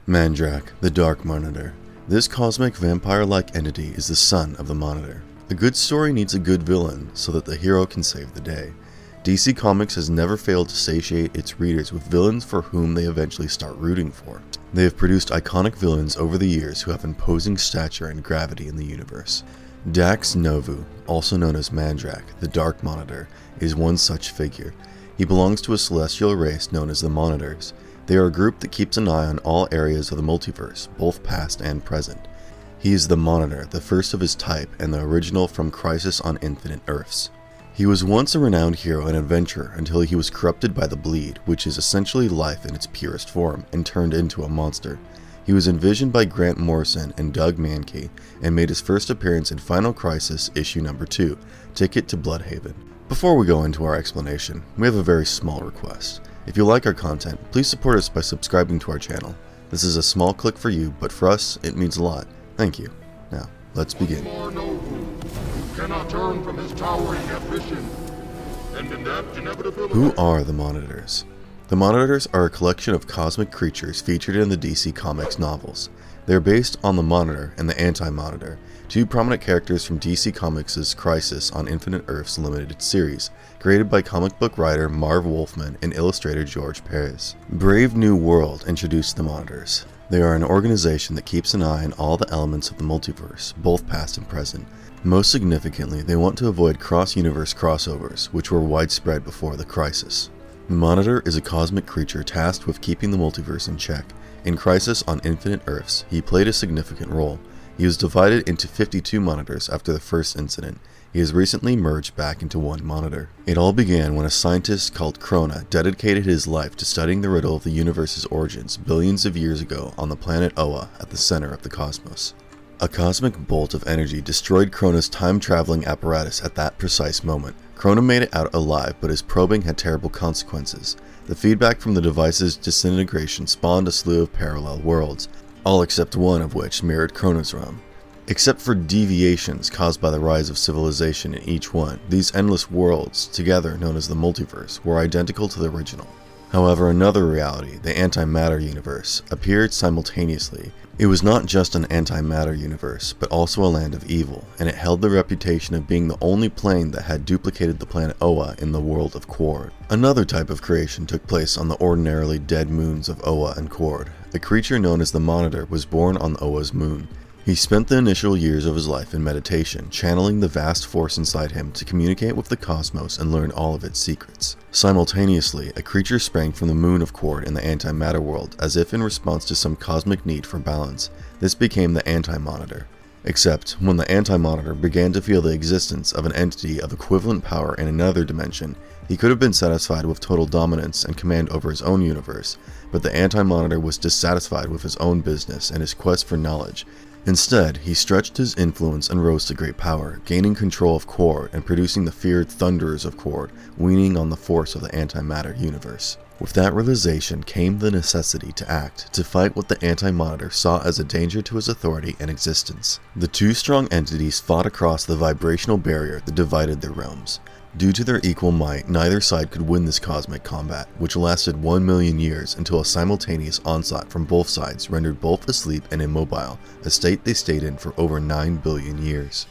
Mandrakk, the Dark Monitor. This cosmic vampire-like entity is the son of the Monitor. A good story needs a good villain so that the hero can save the day. DC Comics has never failed to satiate its readers with villains for whom they eventually start rooting for. They have produced iconic villains over the years who have imposing stature and gravity in the universe. Dax Novu, also known as Mandrakk, the Dark Monitor, is one such figure. He belongs to a celestial race known as the Monitors. They are a group that keeps an eye on all areas of the multiverse, both past and present. He is the Monitor, the first of his type and the original from Crisis on Infinite Earths. He was once a renowned hero and adventurer until he was corrupted by the Bleed, which is essentially life in its purest form, and turned into a monster. He was envisioned by Grant Morrison and Doug Mahnke and made his first appearance in Final Crisis issue number 2, Ticket to Bloodhaven. Before we go into our explanation, we have a very small request. If you like our content, please support us by subscribing to our channel. This is a small click for you, but for us, it means a lot. Thank you. Now, let's begin. Who are the Monitors? The Monitors are a collection of cosmic creatures featured in the DC Comics novels. They are based on the Monitor and the Anti-Monitor, two prominent characters from DC Comics' Crisis on Infinite Earths limited series, created by comic book writer Marv Wolfman and illustrator George Perez. Brave New World introduced the Monitors. They are an organization that keeps an eye on all the elements of the multiverse, both past and present. Most significantly, they want to avoid cross-universe crossovers, which were widespread before the Crisis. The Monitor is a cosmic creature tasked with keeping the multiverse in check. In Crisis on Infinite Earths, he played a significant role. He was divided into 52 Monitors after the first incident. He has recently merged back into one Monitor. It all began when a scientist called Krona dedicated his life to studying the riddle of the universe's origins billions of years ago on the planet Oa at the center of the cosmos. A cosmic bolt of energy destroyed Krona's time-traveling apparatus at that precise moment. Krona made it out alive, but his probing had terrible consequences. The feedback from the device's disintegration spawned a slew of parallel worlds, all except one of which mirrored Krona's realm. Except for deviations caused by the rise of civilization in each one, these endless worlds, together known as the Multiverse, were identical to the original. However, another reality, the antimatter universe, appeared simultaneously. It was not just an antimatter universe, but also a land of evil, and it held the reputation of being the only plane that had duplicated the planet Oa in the world of Qord. Another type of creation took place on the ordinarily dead moons of Oa and Qord. A creature known as the Monitor was born on Oa's moon. He spent the initial years of his life in meditation, channeling the vast force inside him to communicate with the cosmos and learn all of its secrets. Simultaneously, a creature sprang from the moon of Qord in the antimatter world, as if in response to some cosmic need for balance. This became the Anti-Monitor. Except, when the Anti-Monitor began to feel the existence of an entity of equivalent power in another dimension, he could have been satisfied with total dominance and command over his own universe, but the Anti-Monitor was dissatisfied with his own business and his quest for knowledge. Instead, he stretched his influence and rose to great power, gaining control of Qord and producing the feared Thunderers of Qord, weaning on the force of the antimatter universe. With that realization came the necessity to act, to fight what the Anti-Monitor saw as a danger to his authority and existence. The two strong entities fought across the vibrational barrier that divided their realms. Due to their equal might, neither side could win this cosmic combat, which lasted 1 million years until a simultaneous onslaught from both sides rendered both asleep and immobile, a state they stayed in for over 9 billion years.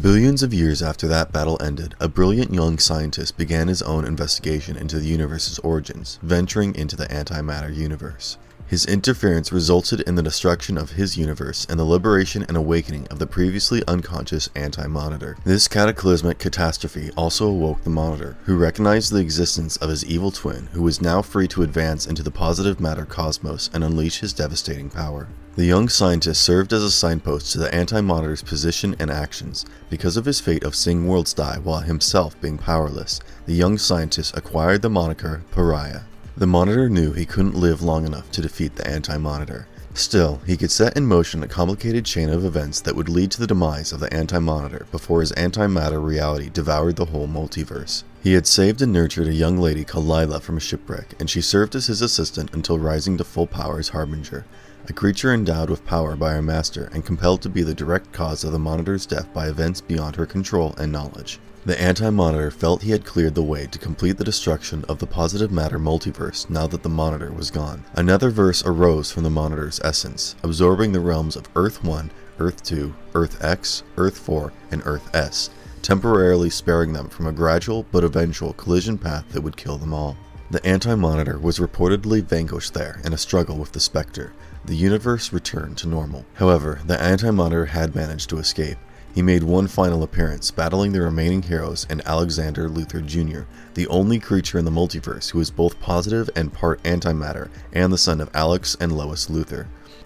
Billions of years after that battle ended, a brilliant young scientist began his own investigation into the universe's origins, venturing into the antimatter universe. His interference resulted in the destruction of his universe and the liberation and awakening of the previously unconscious Anti-Monitor. This cataclysmic catastrophe also awoke the Monitor, who recognized the existence of his evil twin, who was now free to advance into the positive matter cosmos and unleash his devastating power. The young scientist served as a signpost to the Anti-Monitor's position and actions. Because of his fate of seeing worlds die while himself being powerless, the young scientist acquired the moniker Pariah. The Monitor knew he couldn't live long enough to defeat the Anti-Monitor. Still, he could set in motion a complicated chain of events that would lead to the demise of the Anti-Monitor before his antimatter reality devoured the whole multiverse. He had saved and nurtured a young lady called Lila from a shipwreck, and she served as his assistant until rising to full power as Harbinger, a creature endowed with power by her master and compelled to be the direct cause of the Monitor's death by events beyond her control and knowledge. The Anti-Monitor felt he had cleared the way to complete the destruction of the positive matter multiverse now that the Monitor was gone. Another verse arose from the Monitor's essence, absorbing the realms of Earth 1, Earth 2, Earth X, Earth 4, and Earth S, temporarily sparing them from a gradual but eventual collision path that would kill them all. The Anti-Monitor was reportedly vanquished there in a struggle with the Spectre. The universe returned to normal. However, the Anti-Monitor had managed to escape. He made one final appearance, battling the remaining heroes and Alexander Luthor Jr., the only creature in the multiverse who is both positive and part antimatter, and the son of Alex and Lois Luthor.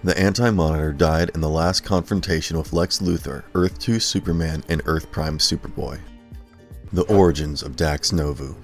The Anti-Monitor died in the last confrontation with Lex Luthor, Earth 2 Superman, and Earth Prime Superboy. The Origins of Dax Novu.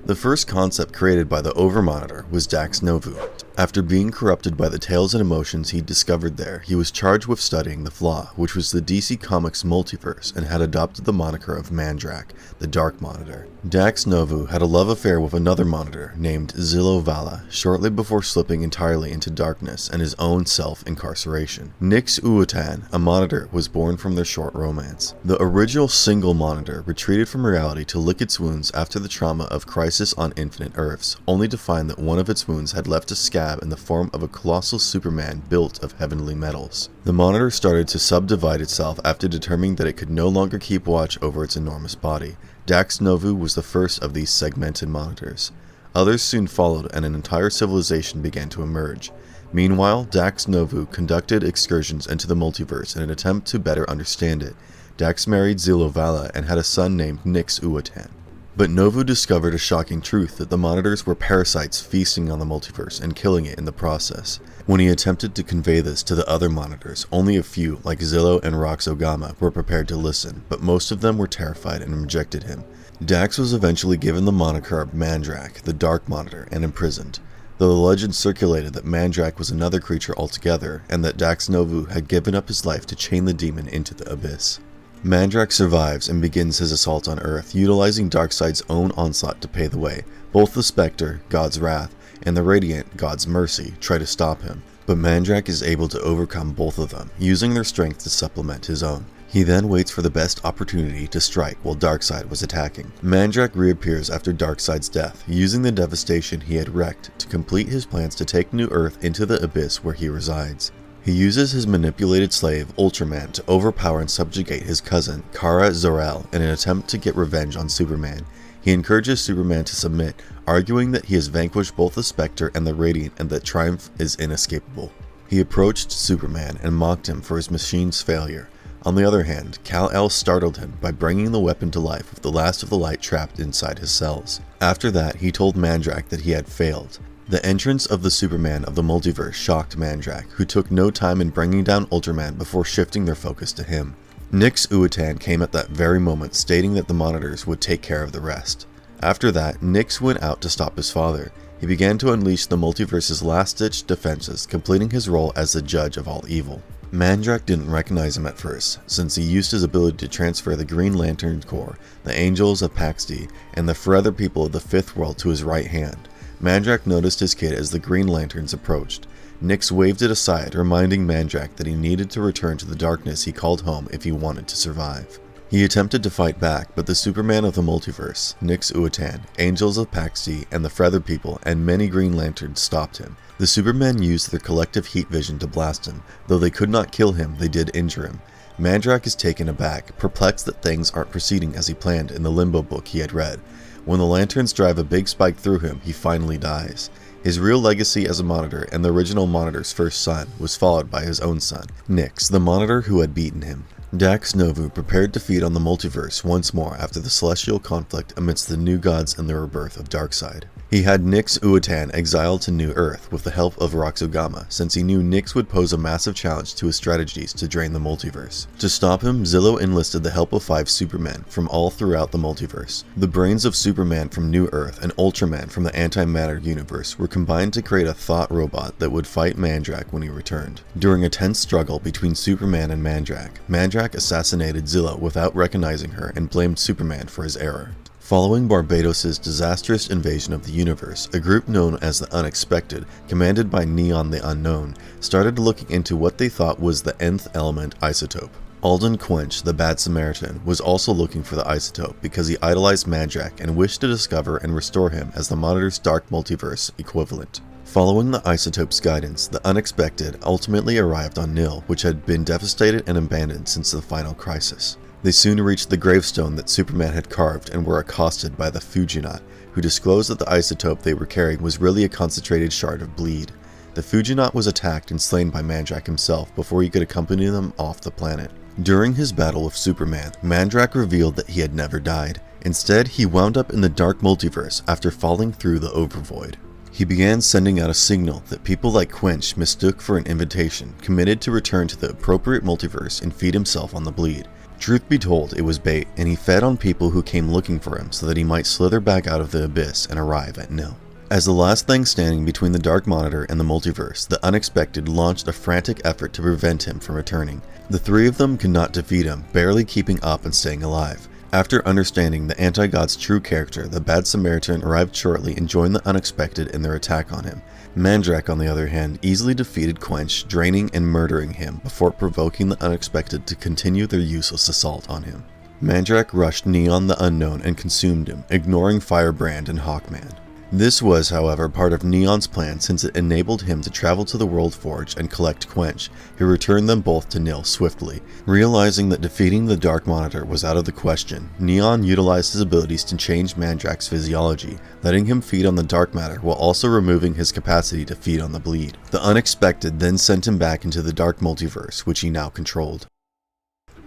The first concept created by the Overmonitor was Dax Novu. After being corrupted by the tales and emotions he discovered there, he was charged with studying the Flaw, which was the DC Comics multiverse, and had adopted the moniker of Mandrakk, the Dark Monitor. Dax Novu had a love affair with another Monitor named Zillow Vala, shortly before slipping entirely into darkness and his own self-incarceration. Nyx Uotan, a Monitor, was born from their short romance. The original single Monitor retreated from reality to lick its wounds after the trauma of Crisis on Infinite Earths, only to find that one of its wounds had left a scab in the form of a colossal Superman built of heavenly metals. The Monitor started to subdivide itself after determining that it could no longer keep watch over its enormous body. Dax Novu was the first of these segmented Monitors. Others soon followed, and an entire civilization began to emerge. Meanwhile, Dax Novu conducted excursions into the multiverse in an attempt to better understand it. Dax married Zillow Vala and had a son named Nyx Uotan. But Novu discovered a shocking truth that the Monitors were parasites feasting on the multiverse and killing it in the process. When he attempted to convey this to the other Monitors, only a few, like Zillow and Roxogama, were prepared to listen, but most of them were terrified and rejected him. Dax was eventually given the moniker of Mandrakk, the Dark Monitor, and imprisoned, though the legend circulated that Mandrakk was another creature altogether, and that Dax Novu had given up his life to chain the demon into the abyss. Mandrakk survives and begins his assault on Earth, utilizing Darkseid's own onslaught to pay the way. Both the Spectre, God's wrath, and the Radiant, God's mercy, try to stop him, but Mandrakk is able to overcome both of them, using their strength to supplement his own. He then waits for the best opportunity to strike while Darkseid was attacking. Mandrakk reappears after Darkseid's death, using the devastation he had wreaked to complete his plans to take New Earth into the abyss where he resides. He uses his manipulated slave, Ultraman, to overpower and subjugate his cousin, Kara Zor-El, in an attempt to get revenge on Superman. He encourages Superman to submit, arguing that he has vanquished both the Spectre and the Radiant and that triumph is inescapable. He approached Superman and mocked him for his machine's failure. On the other hand, Kal-El startled him by bringing the weapon to life with the last of the light trapped inside his cells. After that, he told Mandrakk that he had failed. The entrance of the Superman of the multiverse shocked Mandrakk, who took no time in bringing down Ultraman before shifting their focus to him. Nyx Uotan came at that very moment, stating that the Monitors would take care of the rest. After that, Nyx went out to stop his father. He began to unleash the multiverse's last-ditch defenses, completing his role as the judge of all evil. Mandrakk didn't recognize him at first, since he used his ability to transfer the Green Lantern Corps, the Angels of Paxti, and the Forever People of the Fifth World to his right hand. Mandrakk noticed his kid as the Green Lanterns approached. Nyx waved it aside, reminding Mandrakk that he needed to return to the darkness he called home if he wanted to survive. He attempted to fight back, but the Superman of the multiverse, Nyx Uotan, Angels of Paxti, and the Feather People, and many Green Lanterns stopped him. The Supermen used their collective heat vision to blast him. Though they could not kill him, they did injure him. Mandrakk is taken aback, perplexed that things aren't proceeding as he planned in the Limbo book he had read. When the Lanterns drive a big spike through him, he finally dies. His real legacy as a Monitor and the original Monitor's first son was followed by his own son, Nyx, the Monitor who had beaten him. Dax Novu prepared to feed on the multiverse once more after the celestial conflict amidst the new gods and the rebirth of Darkseid. He had Nyx Uotan exiled to New Earth with the help of Roxogama, since he knew Nyx would pose a massive challenge to his strategies to drain the multiverse. To stop him, Zillow enlisted the help of 5 Supermen from all throughout the multiverse. The brains of Superman from New Earth and Ultraman from the antimatter universe were combined to create a thought robot that would fight Mandrakk when he returned. During a tense struggle between Superman and Mandrakk, Mandrakk assassinated Zillow without recognizing her and blamed Superman for his error. Following Barbados' disastrous invasion of the universe, a group known as the Unexpected, commanded by Neon the Unknown, started looking into what they thought was the nth element isotope. Alden Quench, the Bad Samaritan, was also looking for the isotope because he idolized Mandrakk and wished to discover and restore him as the Monitor's dark multiverse equivalent. Following the isotope's guidance, the Unexpected ultimately arrived on Nil, which had been devastated and abandoned since the final crisis. They soon reached the gravestone that Superman had carved and were accosted by the Fujinat, who disclosed that the isotope they were carrying was really a concentrated shard of bleed. The Fujinat was attacked and slain by Mandrakk himself before he could accompany them off the planet. During his battle with Superman, Mandrakk revealed that he had never died. Instead, he wound up in the dark multiverse after falling through the Overvoid. He began sending out a signal that people like Quench mistook for an invitation, committed to return to the appropriate multiverse and feed himself on the bleed. Truth be told, it was bait, and he fed on people who came looking for him so that he might slither back out of the abyss and arrive at Nil. As the last thing standing between the Dark Monitor and the multiverse, the Unexpected launched a frantic effort to prevent him from returning. The three of them could not defeat him, barely keeping up and staying alive. After understanding the anti-god's true character, the Bad Samaritan arrived shortly and joined the Unexpected in their attack on him. Mandrakk, on the other hand, easily defeated Quench, draining and murdering him before provoking the Unexpected to continue their useless assault on him. Mandrakk rushed Neon the Unknown and consumed him, ignoring Firebrand and Hawkman. This was, however, part of Neon's plan since it enabled him to travel to the World Forge and collect Quench, who returned them both to Nil swiftly. Realizing that defeating the Dark Monitor was out of the question, Neon utilized his abilities to change Mandrakk's physiology, letting him feed on the dark matter while also removing his capacity to feed on the bleed. The Unexpected then sent him back into the dark multiverse, which he now controlled.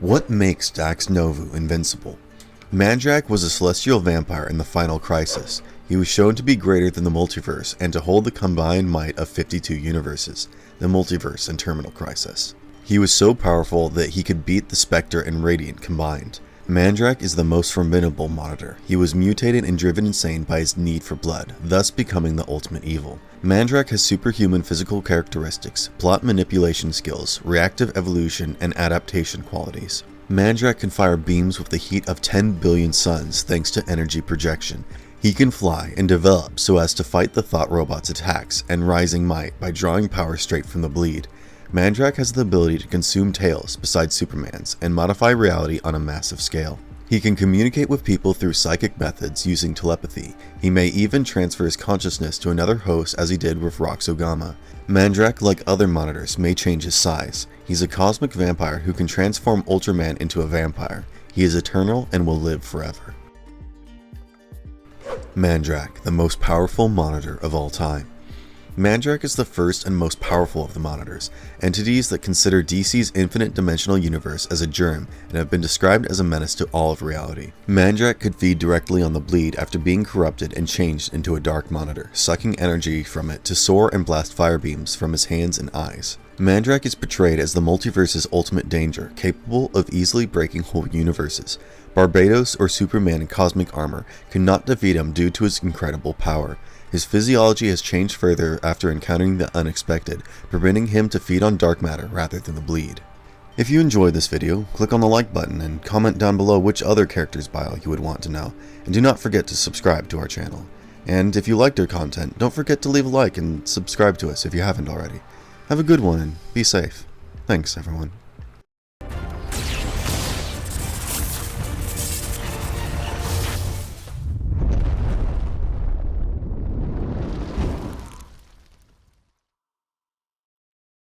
What makes Dax Novu invincible? Mandrakk was a celestial vampire in the final crisis. He was shown to be greater than the multiverse and to hold the combined might of 52 universes, the multiverse and terminal crisis. He was so powerful that he could beat the Spectre and Radiant combined. Mandrakk is the most formidable Monitor. He was mutated and driven insane by his need for blood, thus becoming the ultimate evil. Mandrakk has superhuman physical characteristics, plot manipulation skills, reactive evolution, and adaptation qualities. Mandrakk can fire beams with the heat of 10 billion suns thanks to energy projection. He can fly and develop so as to fight the Thought Robot's attacks and rising might by drawing power straight from the bleed. Mandrakk has the ability to consume tails besides Superman's and modify reality on a massive scale. He can communicate with people through psychic methods using telepathy. He may even transfer his consciousness to another host as he did with Roxogama. Mandrakk, like other Monitors, may change his size. He's a cosmic vampire who can transform Ultraman into a vampire. He is eternal and will live forever. Mandrakk, the most powerful Monitor of all time. Mandrakk is the first and most powerful of the Monitors, entities that consider DC's infinite dimensional universe as a germ and have been described as a menace to all of reality. Mandrakk could feed directly on the bleed after being corrupted and changed into a dark Monitor, sucking energy from it to soar and blast fire beams from his hands and eyes. Mandrakk is portrayed as the multiverse's ultimate danger, capable of easily breaking whole universes. Barbados or Superman in cosmic armor could not defeat him due to his incredible power. His physiology has changed further after encountering the Unexpected, permitting him to feed on dark matter rather than the bleed. If you enjoyed this video, click on the like button and comment down below which other character's bio you would want to know, and do not forget to subscribe to our channel. And if you liked our content, don't forget to leave a like and subscribe to us if you haven't already. Have a good one and be safe. Thanks everyone.